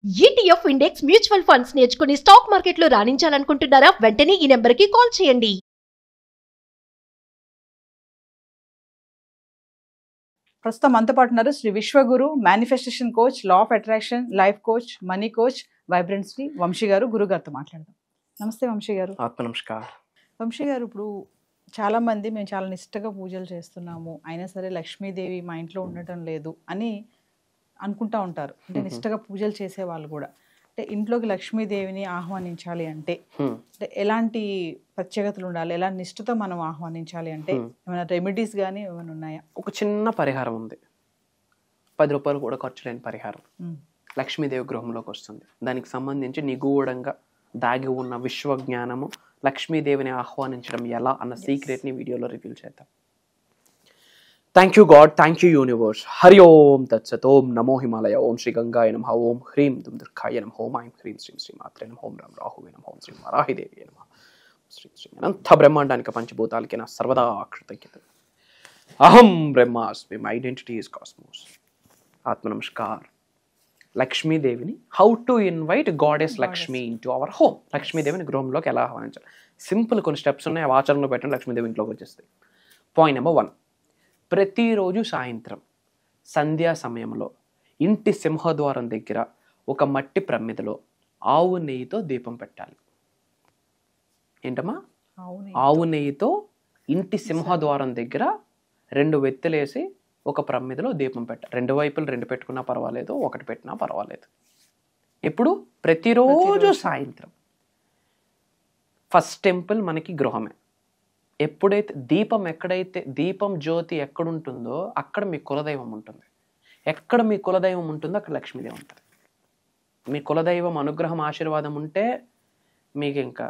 ETF index mutual funds నేర్చుకుని stock మార్కెట్లో రాణించాలనుకుంటున్నారా? వెంటనే ఈ నెంబర్కి కాల్ చేయండి. ప్రస్తుతం మనతో పాటు ఉన్నారు Shri Vishwaguru manifestation coach, law of attraction, life coach, money coach, vibrant Shri Vamsi garu. గురుగారితో మాట్లాడదాం. నమస్తే వంశీ గారు. ఆత్మ నమస్కారం. వంశీ గారు, ఇప్పుడు చాలామంది మేము చాలా నిష్టగా పూజలు చేస్తున్నాము, అయినా సరే లక్ష్మీదేవి మా ఇంట్లో ఉండటం లేదు అని అనుకుంటా ఉంటారు. అంటే నిష్టగా పూజలు చేసే వాళ్ళు కూడా, అంటే ఇంట్లోకి లక్ష్మీదేవిని ఆహ్వానించాలి అంటే ఎలాంటి ప్రత్యేకతలు ఉండాలి, ఎలాంటి నిష్ఠతో మనం ఆహ్వానించాలి అంటే ఏమైనా రెమెడీస్ కానీ ఏమైనా ఉన్నాయా? ఒక చిన్న పరిహారం ఉంది, 10 రూపాయలు కూడా ఖర్చు లేని పరిహారం. లక్ష్మీదేవి గృహంలోకి వస్తుంది. దానికి సంబంధించి నిగూఢంగా దాగి ఉన్న విశ్వజ్ఞానము, లక్ష్మీదేవిని ఆహ్వానించడం ఎలా అన్న సీక్రెట్ని వీడియోలో రివీల్ చేద్దాం. Thank you god, thank you universe. హరి ఓం తత్సత్. ఓం నమో హిమాలయ. ఓం శ్రీ గంగాయ నమః. ఓం హ్రీం దుమ్ దుర్గాయ నమః. ఓం ఐం హ్రీం శ్రీం శ్రీ మాత్రే నమః. ఓం రాం రాహువే నమః. ఓం శ్రీ వరాహిదేవి నమః. శ్రీ శ్రీ అనంత బ్రహ్మాండానికి పంచభూతాలకి నా సర్వదా కృతజ్ఞత. అహం బ్రహ్మాస్మి, మై ఐడెంటిటీ ఈస్ కాస్మోస్. ఆత్మ నమస్కార్. లక్ష్మీదేవిని, how to invite goddess Lakshmi into our home. లక్ష్మీదేవిని గృహంలోకి ఎలా ఆహ్వానించాలి? సింపుల్ కొన్ని స్టెప్స్ ఉన్నాయి, అవి ఆచరణలో పెట్టండి, లక్ష్మీదేవి ఇంట్లోకి వచ్చేస్తాయి. పాయింట్ నెంబర్ 1, ప్రతిరోజు సాయంత్రం సంధ్యా సమయంలో ఇంటి సింహద్వారం దగ్గర ఒక మట్టి ప్రమిదలో ఆవు నెయ్యితో దీపం పెట్టాలి. ఏంటమ్మా? ఆవు నెయ్యితో ఇంటి సింహద్వారం దగ్గర 2 వెత్తులేసి ఒక ప్రమిదలో దీపం పెట్టాలి. 2 వైపులు 2 పెట్టుకున్నా పర్వాలేదు, 1 పెట్టినా పర్వాలేదు. ఇప్పుడు ప్రతిరోజు సాయంత్రం. ఫస్ట్ టెంపుల్ మనకి గృహమే. ఎప్పుడైతే ఎక్కడైతే దీపం జ్యోతి ఎక్కడుంటుందో అక్కడ మీ కులదైవం ఉంటుంది. ఎక్కడ మీ కులదైవం ఉంటుందో అక్కడ లక్ష్మీదేవి ఉంటుంది. మీ కులదైవం అనుగ్రహం, ఆశీర్వాదం ఉంటే మీకు ఇంకా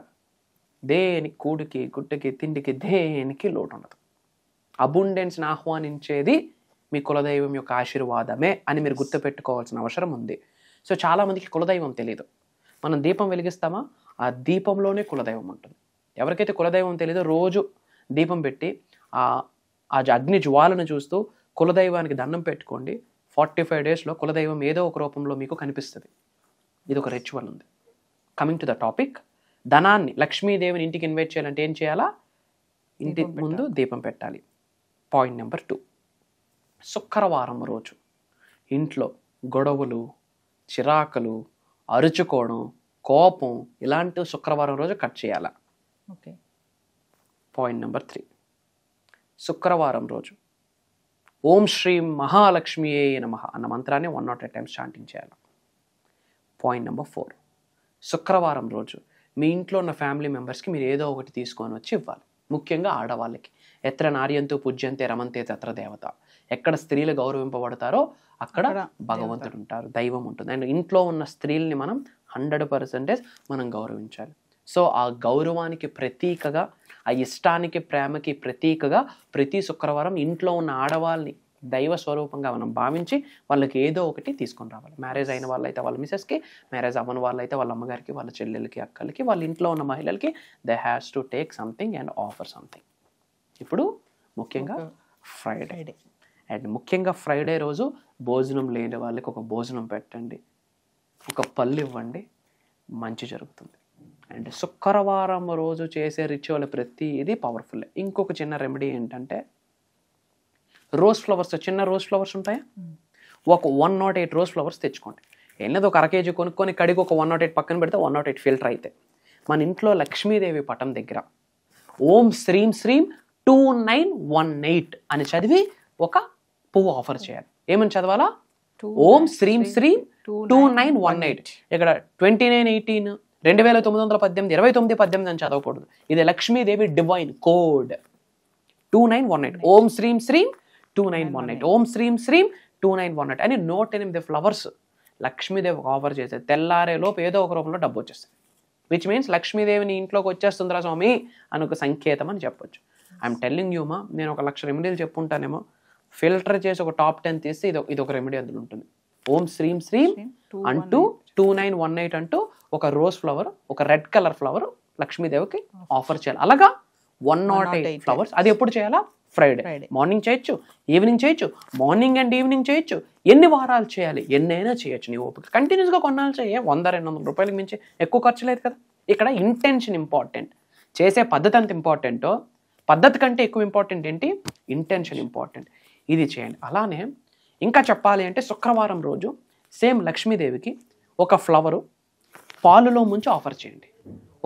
దేనికి, కూడికి గుడ్డకి తిండికి దేనికి లోటు ఉండదు. అబుండెన్స్ని ఆహ్వానించేది మీ కులదైవం యొక్క ఆశీర్వాదమే అని మీరు గుర్తుపెట్టుకోవాల్సిన అవసరం ఉంది. సో చాలామందికి కులదైవం తెలియదు. మనం దీపం వెలిగిస్తామా, ఆ దీపంలోనే కులదైవం ఉంటుంది. ఎవరికైతే కులదైవం తెలియదో రోజు దీపం పెట్టి ఆ అగ్ని జ్వాలను చూస్తూ కులదైవానికి దండం పెట్టుకోండి. 45 డేస్లో కులదైవం ఏదో ఒక రూపంలో మీకు కనిపిస్తుంది. ఇది ఒక రిచువల్ ఉంది. కమింగ్ టు ద టాపిక్, ధనాన్ని, లక్ష్మీదేవిని ఇంటికి ఇన్వైట్ చేయాలంటే ఏం చేయాలా? ఇంటి ముందు దీపం పెట్టాలి. పాయింట్ నెంబర్ 2, శుక్రవారం రోజు ఇంట్లో గొడవలు, చిరాకులు, అరుచుకోవడం, కోపం ఇలాంటి శుక్రవారం రోజు కట్ చేయాలా. ఓకే. పాయింట్ నెంబర్ 3, శుక్రవారం రోజు ఓం శ్రీ మహాలక్ష్మియే నమః అన్న మంత్రాన్ని 108 టైమ్స్ చాంటింగ్ చేయాలి. పాయింట్ నెంబర్ 4, శుక్రవారం రోజు మీ ఇంట్లో ఉన్న ఫ్యామిలీ మెంబర్స్కి మీరు ఏదో ఒకటి తీసుకొని వచ్చి ఇవ్వాలి. ముఖ్యంగా ఆడవాళ్ళకి. ఎత్ర నార్యంతో పూజ్యంతే రమంతే తత్ర దేవత. ఎక్కడ స్త్రీలు గౌరవింపబడతారో అక్కడ భగవంతుడు ఉంటారు, దైవం ఉంటుంది. అండ్ ఇంట్లో ఉన్న స్త్రీల్ని మనం 100% మనం గౌరవించాలి. సో ఆ గౌరవానికి ప్రతీకగా, ఆ ఇష్టానికి, ప్రేమకి ప్రతీకగా ప్రతి శుక్రవారం ఇంట్లో ఉన్న ఆడవాళ్ళని దైవ స్వరూపంగా మనం భావించి వాళ్ళకి ఏదో ఒకటి తీసుకొని రావాలి. మ్యారేజ్ అయిన వాళ్ళైతే వాళ్ళ మిసెస్కి, మ్యారేజ్ అవ్వని వాళ్ళైతే వాళ్ళ అమ్మగారికి, వాళ్ళ చెల్లెలకి, అక్కలకి, వాళ్ళ ఇంట్లో ఉన్న మహిళలకి they has to take something and offer something. ఇప్పుడు ముఖ్యంగా ఫ్రైడే, అండ్ ముఖ్యంగా ఫ్రైడే రోజు భోజనం లేని వాళ్ళకి ఒక భోజనం పెట్టండి, ఒక పళ్ళు ఇవ్వండి, మంచి జరుగుతుంది. అండ్ శుక్రవారం రోజు చేసే రిచువల్ ప్రతిదీ పవర్ఫుల్. ఇంకొక చిన్న రెమెడీ ఏంటంటే, రోజ్ ఫ్లవర్స్, చిన్న రోజ్ ఫ్లవర్స్ ఉంటాయా, ఒక 108 రోజ్ ఫ్లవర్స్ తెచ్చుకోండి. ఏం లేదు, ఒక 1 kg కొనుక్కొని కడిగి ఒక 108 పక్కన పెడితే 108 ఫిల్టర్ అయితే మన ఇంట్లో లక్ష్మీదేవి పటం దగ్గర ఓం శ్రీం శ్రీం 2918 అని చదివి ఒక పువ్వు ఆఫర్ చేయాలి. ఏమని చదవాలా? ఓం శ్రీం శ్రీం 2918. ఇక్కడ 2918, 2918, 2918 అని చదవకూడదు. ఇది లక్ష్మీదేవి డివైన్ కోడ్ 2918. ఓం శ్రీం శ్రీం 2918, ఓం శ్రీం శ్రీం 2918 అని 108 ఫ్లవర్స్ లక్ష్మీదేవి ఆఫర్ చేసేది. తెల్లారే లోపు ఏదో ఒక రూపంలో డబ్బు వచ్చేస్తుంది. విచ్ మీన్స్ లక్ష్మీదేవిని ఇంట్లోకి వచ్చేస్తుందిరా స్వామి అని ఒక సంకేతం అని చెప్పొచ్చు. ఐఎమ్ టెల్లింగ్ యూ మా, నేను ఒక 1,00,000 రెమెడీలు చెప్పుంటానేమో, ఫిల్టర్ చేసి ఒక టాప్ 10 తీసి ఇది ఒక రెమెడీ అందులో ఉంటుంది. ఓం శ్రీం శ్రీం అంటూ 2918 అంటూ ఒక రోజ్ ఫ్లవర్, ఒక రెడ్ కలర్ ఫ్లవర్ లక్ష్మీదేవికి ఆఫర్ చేయాలి. అలాగా 108 ఫ్లవర్స్. అది ఎప్పుడు చేయాలా? ఫ్రైడే. Friday. మార్నింగ్ చేయొచ్చు, ఈవినింగ్ చేయొచ్చు, మార్నింగ్ అండ్ ఈవినింగ్ చేయొచ్చు. ఎన్ని వారాలు చేయాలి, ఎన్నైనా చేయొచ్చు. నీ ఓపిక కంటిన్యూస్గా కొన్నాళ్ళు చేయ, 100-200 రూపాయలకి మించి ఎక్కువ ఖర్చు లేదు కదా. ఇక్కడ ఇంటెన్షన్ ఇంపార్టెంట్. చేసే పద్ధతి అంత ఇంపార్టెంటో, పద్ధతి కంటే ఎక్కువ ఇంపార్టెంట్ ఏంటి, ఇంటెన్షన్ ఇంపార్టెంట్. ఇది చేయండి. అలానే ఇంకా చెప్పాలి అంటే శుక్రవారం రోజు సేమ్ లక్ష్మీదేవికి ఒక ఫ్లవరు పాలులో ముంచి ఆఫర్ చేయండి,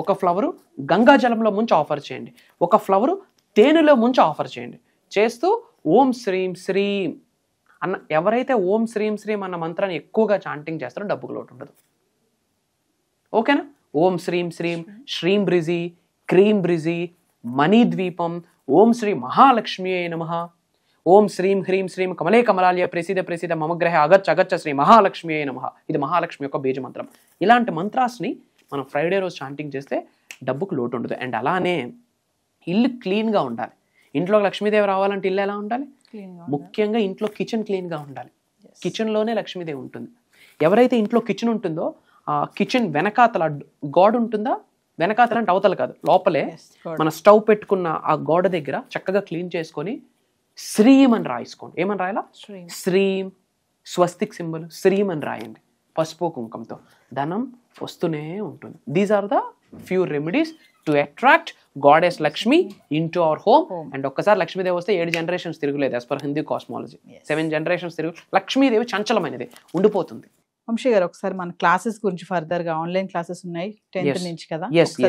ఒక ఫ్లవరు గంగాజలంలో ముంచి ఆఫర్ చేయండి, ఒక ఫ్లవరు తేనెలో ముంచి ఆఫర్ చేయండి. చేస్తూ ఓం శ్రీం శ్రీం అన్న, ఎవరైతే ఓం శ్రీం శ్రీం అన్న మంత్రాన్ని ఎక్కువగా చాంటింగ్ చేస్తారో డబ్బుకు లోటు ఉండదు. ఓకేనా? ఓం శ్రీం శ్రీం, శ్రీం బ్రిజి, క్రీం బ్రిజి, మణి ద్వీపం, ఓం శ్రీ మహాలక్ష్మియే నమః, ఓం శ్రీం హ్రీం శ్రీం కమలే కమలాలయ ప్రసిద్ధ ప్రసిద్ధ మమగ్రహ అగచ్చ అగచ్చ శ్రీ మహాలక్ష్మియే నమః. ఇది మహాలక్ష్మి యొక్క బీజ మంత్రం. ఇలాంటి మంత్రాస్ని మనం ఫ్రైడే రోజు చాంటింగ్ చేస్తే డబ్బుకు లోటు ఉండదు. అండ్ అలానే ఇల్లు క్లీన్గా ఉండాలి. ఇంట్లో లక్ష్మీదేవి రావాలంటే ఇల్లు ఎలా ఉండాలి? ముఖ్యంగా ఇంట్లో కిచెన్ క్లీన్గా ఉండాలి. కిచెన్లోనే లక్ష్మీదేవి ఉంటుంది. ఎవరైతే ఇంట్లో కిచెన్ ఉంటుందో ఆ కిచెన్ వెనకాతల గాడ్ ఉంటుందా, వెనకాతల అంటే అవతల కాదు, లోపలే మన స్టవ్ పెట్టుకున్న ఆ గోడ దగ్గర చక్కగా క్లీన్ చేసుకొని శ్రీం అని రాయించుకోండి. ఏమని రాయాలా? శ్రీం. స్వస్తిక్ సింబల్ శ్రీం అని రాయండి పసుపు కుంకంతో. ధనం వస్తూనే ఉంటుంది. These are the few remedies to attract goddess Lakshmi into our home. And ఒక్కసారి లక్ష్మీదేవి వస్తే 7 generations తిరుగులేదు. As per Hindu cosmology 7 generations తిరుగు. లక్ష్మీదేవి చంచలమైనది, ఉండిపోతుంది. వంశీ గారు, ఒకసారి మన క్లాసెస్ గురించి ఫర్దర్ గా, ఆన్లైన్ క్లాసెస్ ఉన్నాయి 10th నుంచి కదా,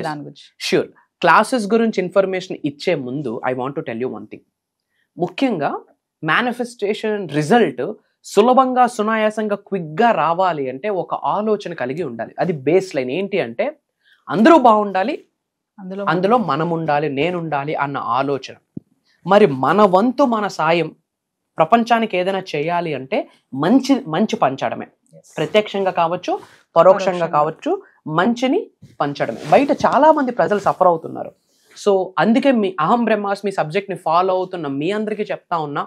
దాని గురించి. ష్యూర్. క్లాసెస్ గురించి ఇన్ఫర్మేషన్ ఇచ్చే ముందు I want to tell you one thing. ముఖ్యంగా మేనిఫెస్టేషన్ రిజల్ట్ సులభంగా, సునాయాసంగా, క్విక్గా రావాలి అంటే ఒక ఆలోచన కలిగి ఉండాలి. అది బేస్ లైన్. ఏంటి అంటే అందరూ బాగుండాలి, అందులో మనం ఉండాలి, నేను ఉండాలి అన్న ఆలోచన. మరి మన వంతు, మన సాయం ప్రపంచానికి ఏదైనా చేయాలి అంటే మంచి పంచడమే. ప్రత్యక్షంగా కావచ్చు, పరోక్షంగా కావచ్చు, మంచిని పంచడమే. బయట చాలా మంది ప్రజలు సఫర్ అవుతున్నారు. సో అందుకే మీ అహం బ్రహ్మాస్మి సబ్జెక్ట్ని ఫాలో అవుతున్న మీ అందరికీ చెప్తా ఉన్నా,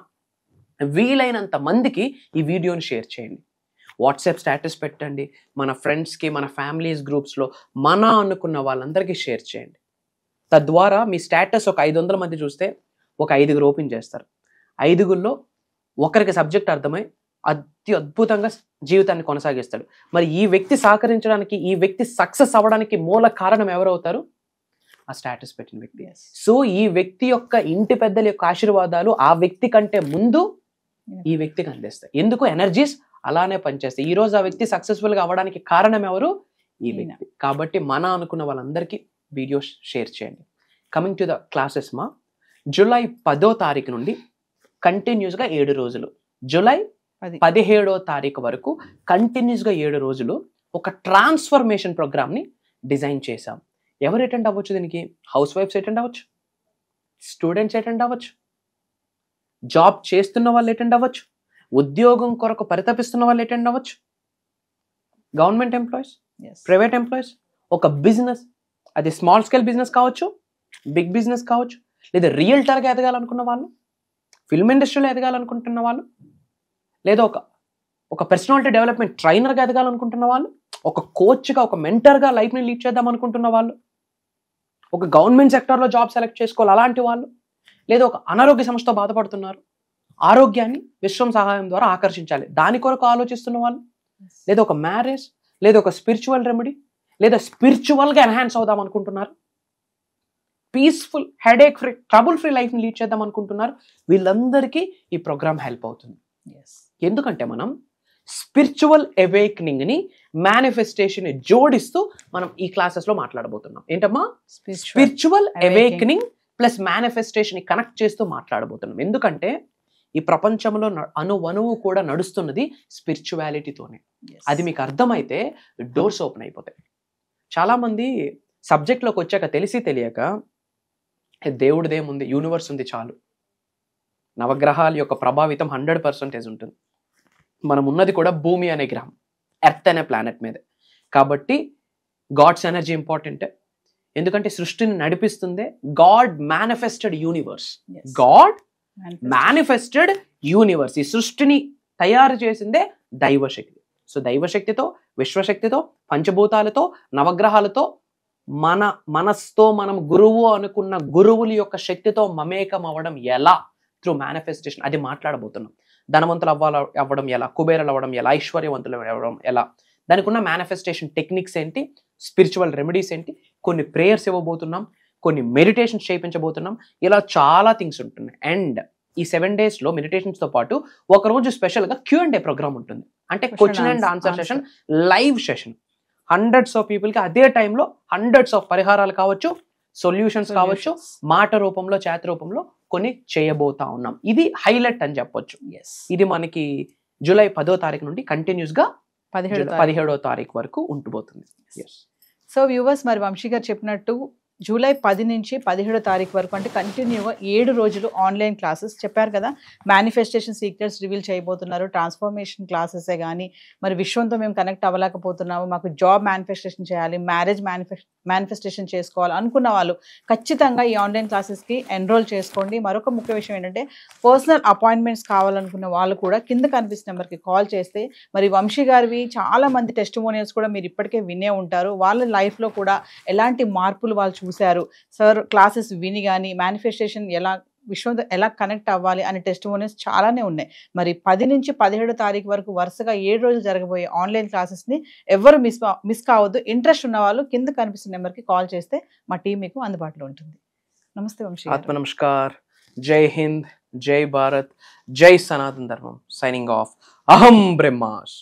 వీలైనంత మందికి ఈ వీడియోని షేర్ చేయండి. వాట్సాప్ స్టేటస్ పెట్టండి, మన ఫ్రెండ్స్కి, మన ఫ్యామిలీస్ గ్రూప్స్లో మన అనుకున్న వాళ్ళందరికీ షేర్ చేయండి. తద్వారా మీ స్టేటస్ ఒక 500 మంది చూస్తే ఒక 5గురు ఓపెన్ చేస్తారు. 5గురిలో ఒకరికి సబ్జెక్ట్ అర్థమై అతి అద్భుతంగా జీవితాన్ని కొనసాగిస్తాడు. మరి ఈ వ్యక్తి సహకరించడానికి, ఈ వ్యక్తి సక్సెస్ అవ్వడానికి మూల కారణం ఎవరవుతారు? ఆ స్టేటస్ పెట్టిన వ్యక్తి. సో ఈ వ్యక్తి యొక్క ఇంటి పెద్దల యొక్క ఆశీర్వాదాలు ఆ వ్యక్తి కంటే ముందు ఈ వ్యక్తికి అందిస్తాయి. ఎందుకు? ఎనర్జీస్ అలానే పనిచేస్తాయి. ఈ రోజు ఆ వ్యక్తి సక్సెస్ఫుల్గా అవ్వడానికి కారణం ఎవరు? ఈ వ్యక్తి. కాబట్టి మన అనుకున్న వాళ్ళందరికీ వీడియో షేర్ చేయండి. కమింగ్ టు ద క్లాసెస్, మా జూలై 10వ తారీఖు నుండి కంటిన్యూస్గా 7 రోజులు, జూలై 17వ తారీఖు వరకు కంటిన్యూస్గా 7 రోజులు ఒక ట్రాన్స్ఫర్మేషన్ ప్రోగ్రామ్ని డిజైన్ చేశాం. ఎవరు అటెండ్ అవ్వచ్చు దీనికి? హౌస్ వైఫ్స్ అటెండ్ అవ్వచ్చు, స్టూడెంట్స్ అటెండ్ అవ్వచ్చు, జాబ్ చేస్తున్న వాళ్ళు అటెండ్ అవ్వచ్చు, ఉద్యోగం కొరకు పరితపిస్తున్న వాళ్ళు అటెండ్ అవ్వచ్చు, గవర్నమెంట్ ఎంప్లాయీస్, ప్రైవేట్ ఎంప్లాయీస్, ఒక బిజినెస్, అది స్మాల్ స్కేల్ బిజినెస్ కావచ్చు, బిగ్ బిజినెస్ కావచ్చు, లేదా రియల్టర్గా ఎదగాలనుకున్న వాళ్ళు, ఫిల్మ్ ఇండస్ట్రీలో ఎదగాలనుకుంటున్న వాళ్ళు, లేదా ఒక పర్సనాలిటీ డెవలప్మెంట్ ట్రైనర్గా ఎదగాలనుకుంటున్న వాళ్ళు, ఒక కోచ్గా, ఒక మెంటర్గా లైఫ్ని లీడ్ చేద్దాం అనుకుంటున్న వాళ్ళు, ఒక గవర్నమెంట్ సెక్టర్లో జాబ్ సెలెక్ట్ చేసుకోవాలి అలాంటి వాళ్ళు, లేదా ఒక అనారోగ్య సమస్యతో బాధపడుతున్నారు, ఆరోగ్యాన్ని విశ్వం సహాయం ద్వారా ఆకర్షించాలి దాని కొరకు ఆలోచిస్తున్న వాళ్ళు, లేదా ఒక మ్యారేజ్, లేదా ఒక స్పిరిచువల్ రెమెడీ, లేదా స్పిరిచువల్గా ఎన్హాన్స్ అవుదాం అనుకుంటున్నారు, peaceful, headache free, trouble free లైఫ్ని లీడ్ చేద్దాం అనుకుంటున్నారు, వీళ్ళందరికీ ఈ ప్రోగ్రామ్ హెల్ప్ అవుతుంది. ఎందుకంటే మనం స్పిరిచువల్ అవేకనింగ్ని, మేనిఫెస్టేషన్ని జోడిస్తూ మనం ఈ క్లాసెస్లో మాట్లాడబోతున్నాం. ఏంటమ్మా? స్పిరిచువల్ అవేకనింగ్ ప్లస్ మేనిఫెస్టేషన్ని కనెక్ట్ చేస్తూ మాట్లాడబోతున్నాం. ఎందుకంటే ఈ ప్రపంచంలో అణువణువు కూడా నడుస్తున్నది స్పిరిచువాలిటీతోనే. అది మీకు అర్థమైతే డోర్స్ ఓపెన్ అయిపోతాయి. చాలామంది సబ్జెక్ట్లోకి వచ్చాక తెలిసి తెలియక దేవుడిదేముంది, యూనివర్స్ ఉంది చాలు, నవగ్రహాల యొక్క ప్రభావితం 100% ఉంటుంది, మనం ఉన్నది కూడా భూమి అనే గ్రహం, ఎర్త్ అనే ప్లానెట్ మీద. కాబట్టి గాడ్స్ ఎనర్జీ ఇంపార్టెంట్. ఎందుకంటే సృష్టిని నడిపిస్తుందే god manifested universe. God manifested universe. ఈ సృష్టిని తయారు చేసిందే దైవశక్తి. సో దైవశక్తితో, విశ్వశక్తితో, పంచభూతాలతో, నవగ్రహాలతో, మన మనస్తో మనం గురువు అనుకున్న గురువుల యొక్క శక్తితో మమేకం అవ్వడం ఎలా త్రూ మేనిఫెస్టేషన్ అది మాట్లాడబోతున్నాం. ధనవంతులు అవ్వడం ఎలా, కుబేరులు అవ్వడం ఎలా, ఐశ్వర్యవంతులు అవ్వడం ఎలా, దానికి ఉన్న మేనిఫెస్టేషన్ టెక్నిక్స్ ఏంటి, స్పిరిచువల్ రెమెడీస్ ఏంటి, కొన్ని ప్రేయర్స్ ఇవ్వబోతున్నాం, కొన్ని మెడిటేషన్స్ చేయించబోతున్నాం. ఇలా చాలా థింగ్స్ ఉంటున్నాయి. అండ్ ఈ 7 daysలో మెడిటేషన్స్తో పాటు ఒకరోజు స్పెషల్గా Q&A ప్రోగ్రామ్ ఉంటుంది. అంటే question and answer session, live session. Hundreds of పీపుల్కి అదే టైంలో హండ్రెడ్స్ ఆఫ్ పరిహారాలు కావచ్చు, సొల్యూషన్స్ కావచ్చు, మాట రూపంలో, చేత రూపంలో కొన్ని చేయబోతా ఉన్నాం. ఇది హైలైట్ అని చెప్పొచ్చు. ఇది మనకి జూలై 10వ తారీఖు నుండి కంటిన్యూస్గా 17వ తారీఖు వరకు ఉంటుపోతుంది. సో వ్యూవర్స్, మరి వంశీ గారు చెప్పినట్టు జూలై 10 నుంచి 17వ తారీఖు వరకు అంటే కంటిన్యూగా 7 రోజులు ఆన్లైన్ క్లాసెస్ చెప్పారు కదా. మేనిఫెస్టేషన్ సీక్రెట్స్ రివీల్ చేయబోతున్నారు, ట్రాన్స్ఫర్మేషన్ క్లాసెసే కానీ, మరి విశ్వంతో మేము కనెక్ట్ అవ్వలేకపోతున్నాము, మాకు జాబ్ మేనిఫెస్టేషన్ చేయాలి, మ్యారేజ్ మేనిఫెస్టేషన్ చేసుకోవాలి అనుకున్న వాళ్ళు ఖచ్చితంగా ఈ ఆన్లైన్ క్లాసెస్కి ఎన్రోల్ చేసుకోండి. మరొక ముఖ్య విషయం ఏంటంటే పర్సనల్ అపాయింట్మెంట్స్ కావాలనుకున్న వాళ్ళు కూడా కింద కనిపిస్తున్న నెంబర్కి కాల్ చేస్తే, మరి వంశీ గారివి చాలా మంది టెస్టిమోనియల్స్ కూడా మీరు ఇప్పటికే వినే ఉంటారు. వాళ్ళ లైఫ్లో కూడా ఎలాంటి మార్పులు వాళ్ళు చూశారు, సార్ క్లాసెస్ విని కానీ మేనిఫెస్టేషన్ ఎలా, విశ్వంతో ఎలా కనెక్ట్ అవ్వాలి అనే టెస్టిమోనియల్స్ చాలానే ఉన్నాయి. మరి 10 నుంచి 17వ తారీఖు వరకు వరుసగా 7 రోజులు జరగబోయే ఆన్లైన్ క్లాసెస్ని ఎవరు మిస్ కావద్దు. ఇంట్రెస్ట్ ఉన్న వాళ్ళు కింద కనిపిస్తున్న నెంబర్కి కాల్ చేస్తే మా టీం మీకు అందుబాటులో ఉంటుంది. నమస్తే వంశీ. ఆత్మ నమస్కార్. జై హింద్, జై భారత్, జై సనాతన ధర్మం. Signing off. అహం బ్రహ్మాస్.